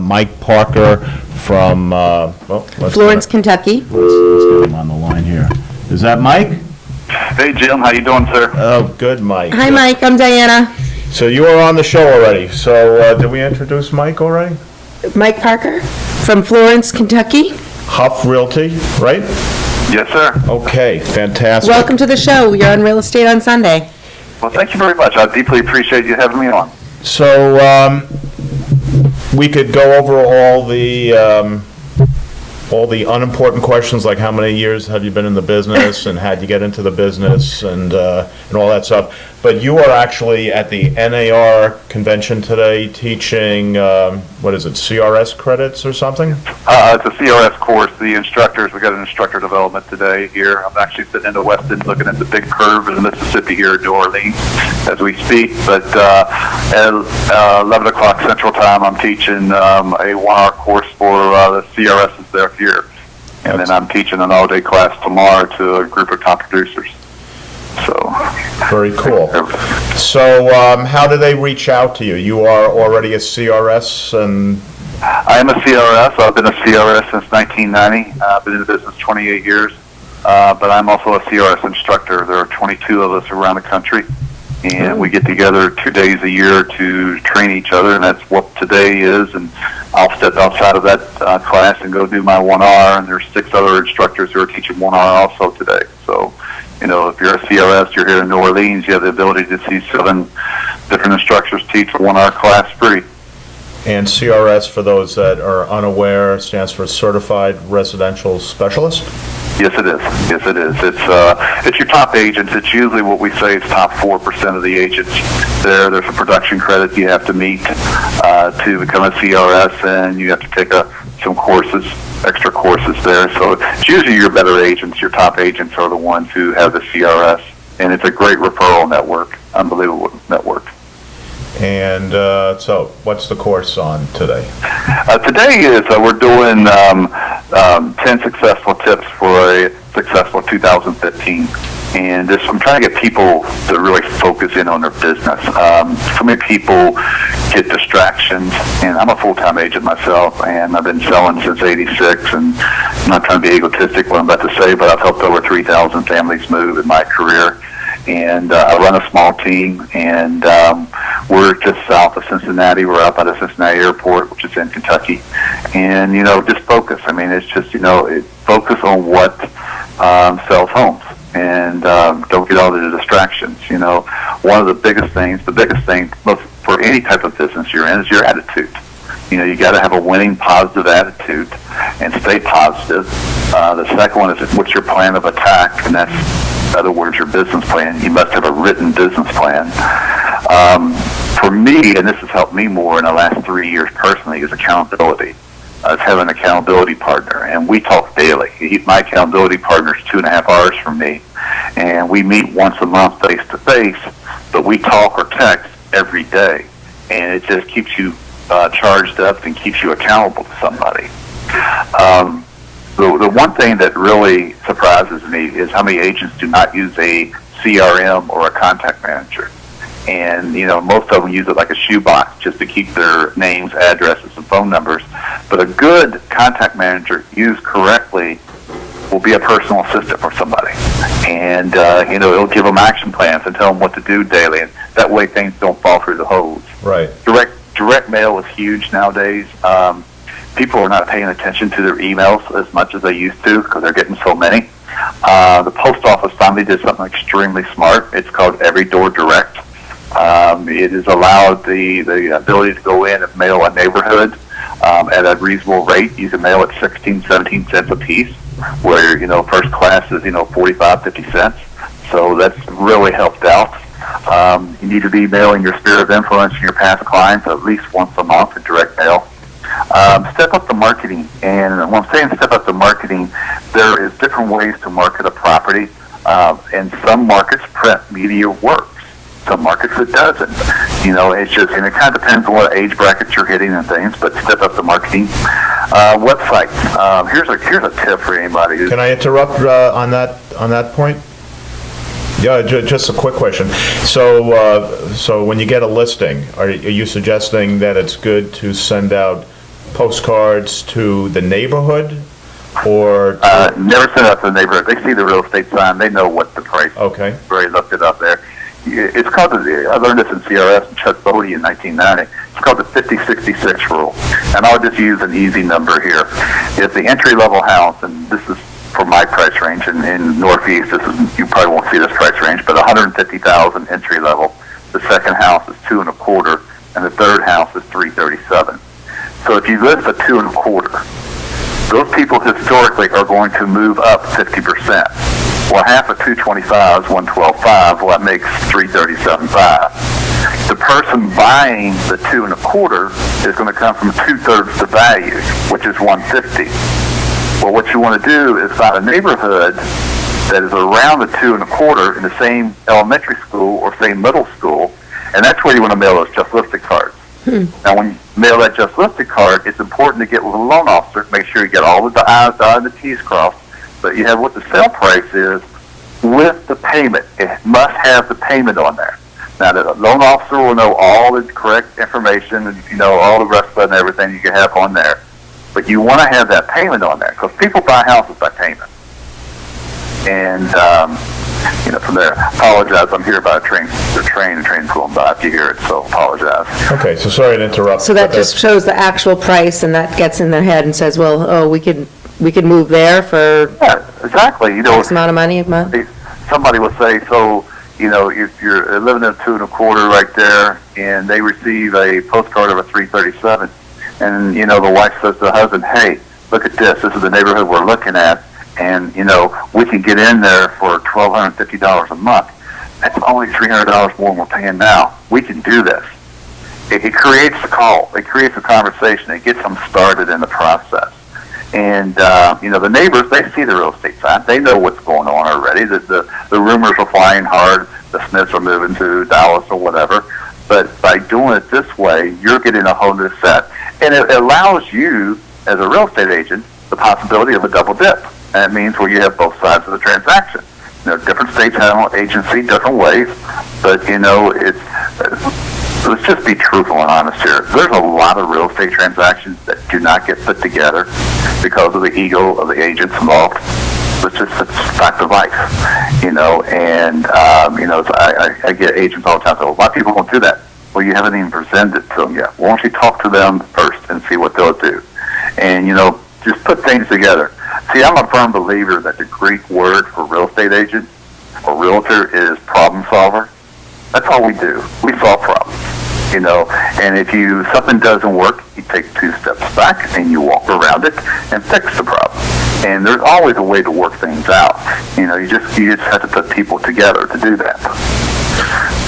Mike Parker from Florence, Kentucky. Let's get him on the line here. Is that Mike? Hey, Jim. How you doing, sir? Oh, good, Mike. Hi, Mike. I'm Diana. So you were on the show already. So did we introduce Mike already? Mike Parker from Florence, Kentucky. Huff Realty, right? Yes, sir. Okay, fantastic. Welcome to the show. You're on Real Estate on Sunday. Well, thank you very much. I deeply appreciate you having me on. So we could go over all the unimportant questions, like how many years have you been in the business and how'd you get into the business and all that stuff. But you are actually at the NAR convention today teaching, what is it, CRS credits or something? It's a CRS course. The instructors, we got an instructor development today here. I'm actually sitting in the West End looking at the big curve in Mississippi here in New Orleans as we speak. But at 11 o'clock Central Time, I'm teaching a 1-hour course for the CRSs there here. And then I'm teaching an all-day class tomorrow to a group of top producers. So very cool. So how do they reach out to you? You are already a CRS, and I am a CRS. I've been a CRS since 1990. I've been in the business 28 years, but I'm also a CRS instructor. There are 22 of us around the country, and we get together 2 days a year to train each other, and that's what today is. And I'll step outside of that class and go do my 1 hour, and there's 6 other instructors who are teaching 1 hour also today. So, you know, if you're a CRS, you're here in New Orleans, you have the ability to see 7 different instructors teach a 1 hour class free. And CRS, for those that are unaware, stands for Certified Residential Specialist? Yes, it is. Yes, it is. It's your top agents. It's usually what we say is top 4% of the agents. There's a production credit you have to meet to become a CRS, and you have to take some courses, extra courses there. So it's usually your better agents, your top agents are the ones who have the CRS, and it's a great referral network, unbelievable network. And so, what's the course on today? Today is we're doing 10 successful tips for a successful 2015. And I'm trying to get people to really focus in on their business. So many people get distractions, and I'm a full-time agent myself, and I've been selling since '86, and I'm not trying to be egotistic what I'm about to say, but I've helped over 3,000 families move in my career. And I run a small team, and we're just south of Cincinnati. We're up at the Cincinnati Airport, which is in Kentucky. And, you know, just focus. I mean, it's just, focus on what sells homes. And don't get all the distractions. You know, one of the biggest thing for any type of business you're in is your attitude. You know, you got to have a winning, positive attitude and stay positive. The second one is what's your plan of attack, and that's, in other words, your business plan. You must have a written business plan. For me, and this has helped me more in the last 3 years personally, is accountability. It's having an accountability partner, and we talk daily. My accountability partner is 2.5 hours from me, and we meet once a month face to face, but we talk or text every day, and it just keeps you charged up and keeps you accountable to somebody. The one thing that really surprises me is how many agents do not use a CRM or a contact manager. And, you know, most of them use it like a shoebox just to keep their names, addresses, and phone numbers. But a good contact manager used correctly will be a personal assistant for somebody. And, it'll give them action plans and tell them what to do daily. And that way things don't fall through the hose. Right. Direct mail is huge nowadays. People are not paying attention to their emails as much as they used to because they're getting so many. The post office finally did something extremely smart. It's called Every Door Direct. It has allowed the ability to go in and mail a neighborhood at a reasonable rate. You can mail at 16, 17 cents a piece, where, first class is, 45, 50 cents. So that's really helped out. You need to be mailing your sphere of influence and your past clients at least once a month in direct mail. Step up the marketing, and when I'm saying step up the marketing, there is different ways to market a property. In some markets, print media works. Some markets it doesn't. It's just, and it kind of depends on what age brackets you're hitting and things. But step up the marketing. Websites. Here's a tip for anybody. Can I interrupt on that point? Yeah, just a quick question. So when you get a listing, are you suggesting that it's good to send out postcards to the neighborhood, or? Never send out to the neighborhood. They see the real estate sign. They know what the price is. Okay. Already looked it up there. It's called, I learned this in CRS and Chuck Bodie in 1990. It's called the 50-66 rule. And I'll just use an easy number here. If the entry-level house, and this is for my price range in Northeast, you probably won't see this price range, but $150,000 entry level. The second house is 2 1/4, and the third house is 337. So if you list a 2 1/4, those people historically are going to move up 50%. Well, half of 225 is 112.5. Well, that makes 337.5. The person buying the 2 1/4 is going to come from 2/3 the value, which is 150. Well, what you want to do is find a neighborhood that is around the 2 1/4 in the same elementary school or same middle school, and that's where you want to mail those just listed cards. Now, when you mail that just listed card, it's important to get with a loan officer, make sure you get all the I's dotted and the T's crossed, but you have what the sale price is with the payment. It must have the payment on there. Now, the loan officer will know all the correct information and, all the rest of it and everything you can have on there. But you want to have that payment on there because people buy houses by payment. And, from there, apologize. I'm here by the train's going by if you hear it, so apologize. Okay, so sorry to interrupt. So that just shows the actual price, and that gets in their head and says, well, oh, we could move there for Yeah, exactly. X amount of money a month? Somebody will say, so, if you're living in 2 1/4 right there, and they receive a postcard of a 337, and, the wife says to the husband, hey, look at this. This is the neighborhood we're looking at, and, we can get in there for $1,250 a month. That's only $300 more than we're paying now. We can do this. It creates a call. It creates a conversation. It gets them started in the process. And, the neighbors, they see the real estate sign. They know what's going on already. The rumors are flying hard. The Smiths are moving to Dallas or whatever. But by doing it this way, you're getting a whole new set. And it allows you, as a real estate agent, the possibility of a double dip. And it means where you have both sides of the transaction. Different states handle agency different ways. But, let's just be truthful and honest here. There's a lot of real estate transactions that do not get put together because of the ego of the agents involved. It's just a fact of life, and, I get agents all the time say, well, a lot of people won't do that. Well, you haven't even presented to them yet. Why don't you talk to them first and see what they'll do? And, just put things together. See, I'm a firm believer that the Greek word for real estate agent or realtor is problem solver. That's all we do. We solve problems, and if something doesn't work, you take 2 steps back and you walk around it and fix the problem. And there's always a way to work things out. You just have to put people together to do that.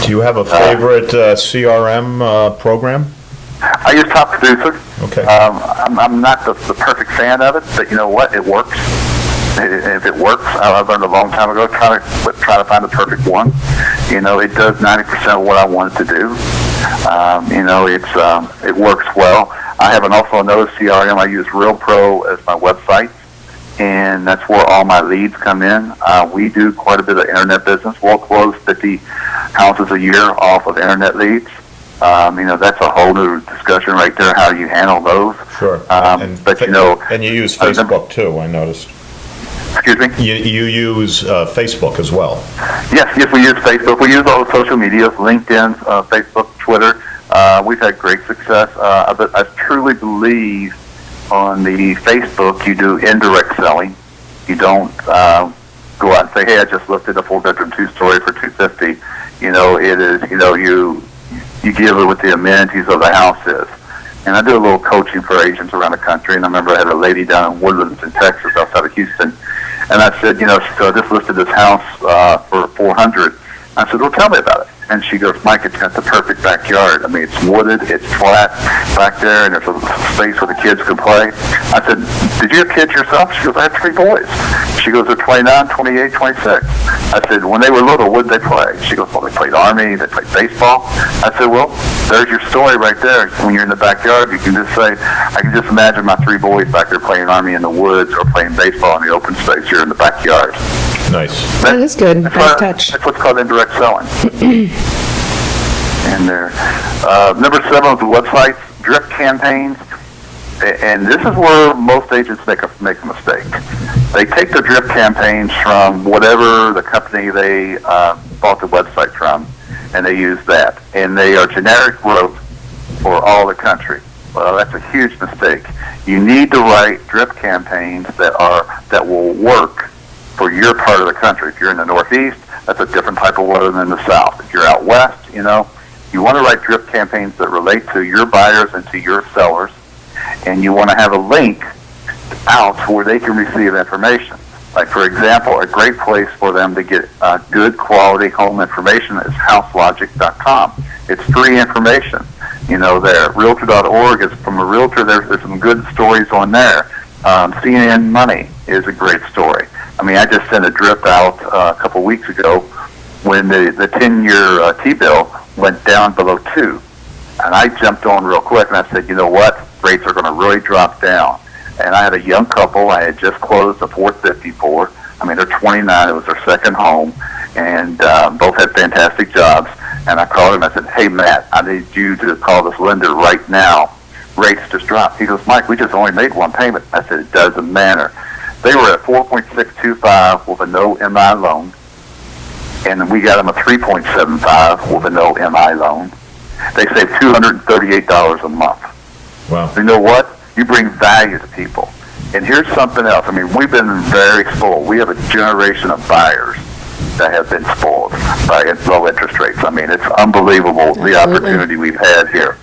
Do you have a favorite CRM program? I use Top Producer. Okay. I'm not the perfect fan of it, but you know what? It works. If it works, I learned a long time ago, try to find the perfect one. It does 90% of what I want it to do. It works well. I have also another CRM. I use Real Pro as my website, and that's where all my leads come in. We do quite a bit of internet business. We'll close 50 houses a year off of internet leads. That's a whole new discussion right there, how you handle those. Sure. And you use Facebook too, I noticed. Excuse me? You use Facebook as well. Yes, we use Facebook. We use all the social medias, LinkedIn, Facebook, Twitter. We've had great success. I truly believe on the Facebook you do indirect selling. You don't go out and say, hey, I just listed a 4-bedroom 2-story for $250. It is, you give it what the amenities of the house is. And I do a little coaching for agents around the country, and I remember I had a lady down in Woodlands in Texas outside of Houston, and I said, so I just listed this house for $400. I said, well, tell me about it. And she goes, Mike, it's got the perfect backyard. I mean, it's wooded, it's flat back there, and there's a space where the kids can play. I said, did you have kids yourself? She goes, I have 3 boys. She goes, they're 29, 28, 26. I said, when they were little, what did they play? She goes, well, they played Army, they played baseball. I said, well, there's your story right there. When you're in the backyard, you can just say, I can just imagine my 3 boys back there playing Army in the woods or playing baseball in the open space here in the backyard. Nice. That is good. Nice touch. That's what's called indirect selling. And there. Number 7 of the websites, drip campaigns. And this is where most agents make a mistake. They take the drip campaigns from whatever the company they bought the website from, and they use that. And they are generic growth for all the country. Well, that's a huge mistake. You need to write drip campaigns that will work for your part of the country. If you're in the Northeast, that's a different type of weather than the South. If you're out West, you want to write drip campaigns that relate to your buyers and to your sellers, and you want to have a link out where they can receive information. Like, for example, a great place for them to get good quality home information is houselogic.com. It's free information. There. Realtor.org is from a realtor. There's some good stories on there. CNN Money is a great story. I just sent a drip out a couple weeks ago when the 10-year T-bill went down below 2. And I jumped on real quick and I said, you know what? Rates are going to really drop down. And I had a young couple I had just closed a 454. They're 29. It was their second home. And both had fantastic jobs. And I called him. I said, hey, Matt, I need you to call this lender right now. Rates just dropped. He goes, Mike, we just only made one payment. I said, it doesn't matter. They were at 4.625 with a no MI loan. And we got them a 3.75 with a no MI loan. They saved $238 a month. Wow. You know what? You bring value to people. And here's something else. We've been very spoiled. We have a generation of buyers that have been spoiled by low interest rates. It's unbelievable the opportunity we've had here.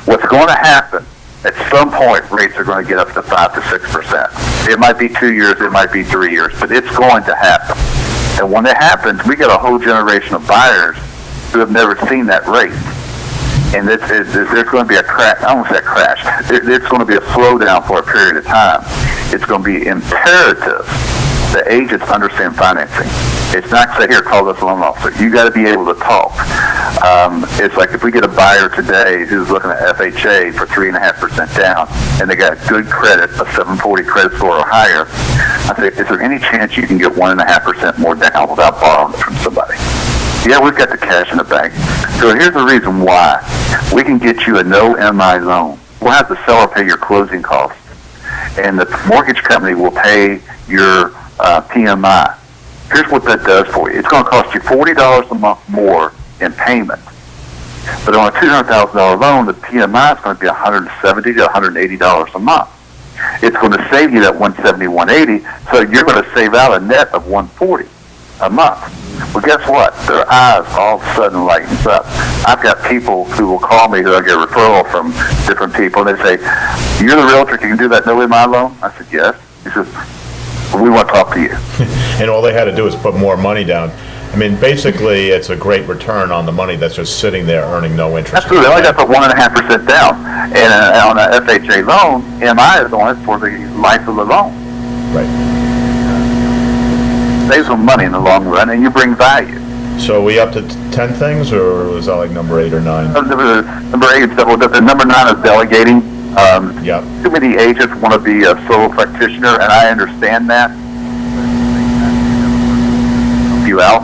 What's going to happen, at some point, rates are going to get up to 5 to 6%. It might be 2 years, it might be 3 years, but it's going to happen. And when it happens, we get a whole generation of buyers who have never seen that rate. And there's going to be a crash. I don't want to say a crash. It's going to be a slowdown for a period of time. It's going to be imperative that agents understand financing. It's not say, here, call this loan officer. You got to be able to talk. It's like if we get a buyer today who's looking at FHA for 3.5% down, and they got good credit, a 740 credit score or higher, I say, is there any chance you can get 1.5% more down without borrowing from somebody? Yeah, we've got the cash in the bank. So here's the reason why. We can get you a no MI loan. We'll have the seller pay your closing costs, and the mortgage company will pay your PMI. Here's what that does for you. It's going to cost you $40 a month more in payment. But on a $200,000 loan, the PMI is going to be $170 to $180 a month. It's going to save you that $170, $180, so you're going to save out a net of $140 a month. Well, guess what? Their eyes all of a sudden lightens up. I've got people who will call me who I get a referral from different people, and they say, you're the realtor, can you do that no MI loan? I said, yes. He says, well, we want to talk to you. And all they had to do is put more money down. Basically, it's a great return on the money that's just sitting there earning no interest. Absolutely. They only got to put 1.5% down. And on an FHA loan, MI is on it for the life of the loan. Right. Saves them money in the long run, and you bring value. So are we up to 10 things, or was that like number 8 or 9? Number 8 is double. Number 9 is delegating. Yep. Too many agents want to be a solo practitioner, and I understand that. You out.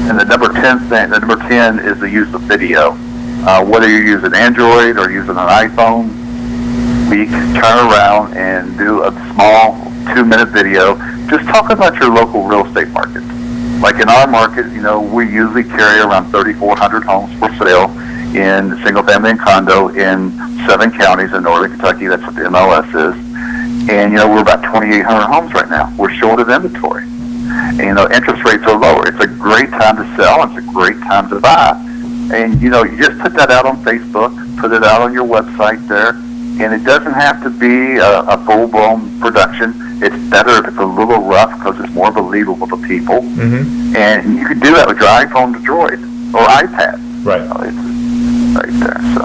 And the number 10 is the use of video. Whether you're using Android or using an iPhone, we can turn around and do a small 2-minute video. Just talk about your local real estate market. Like in our market, we usually carry around 3,400 homes for sale in single family and condo in 7 counties in northern Kentucky. That's what the MLS is. And, we're about 2,800 homes right now. We're short of inventory. And, interest rates are lower. It's a great time to sell. It's a great time to buy. And, you just put that out on Facebook, put it out on your website there. And it doesn't have to be a full-blown production. It's better if it's a little rough because it's more believable to people. Mm-hmm. And you can do that with your iPhone to Droid or iPad. Right. It's right there. So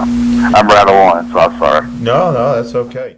I'm right on, so I'm sorry. No, that's okay.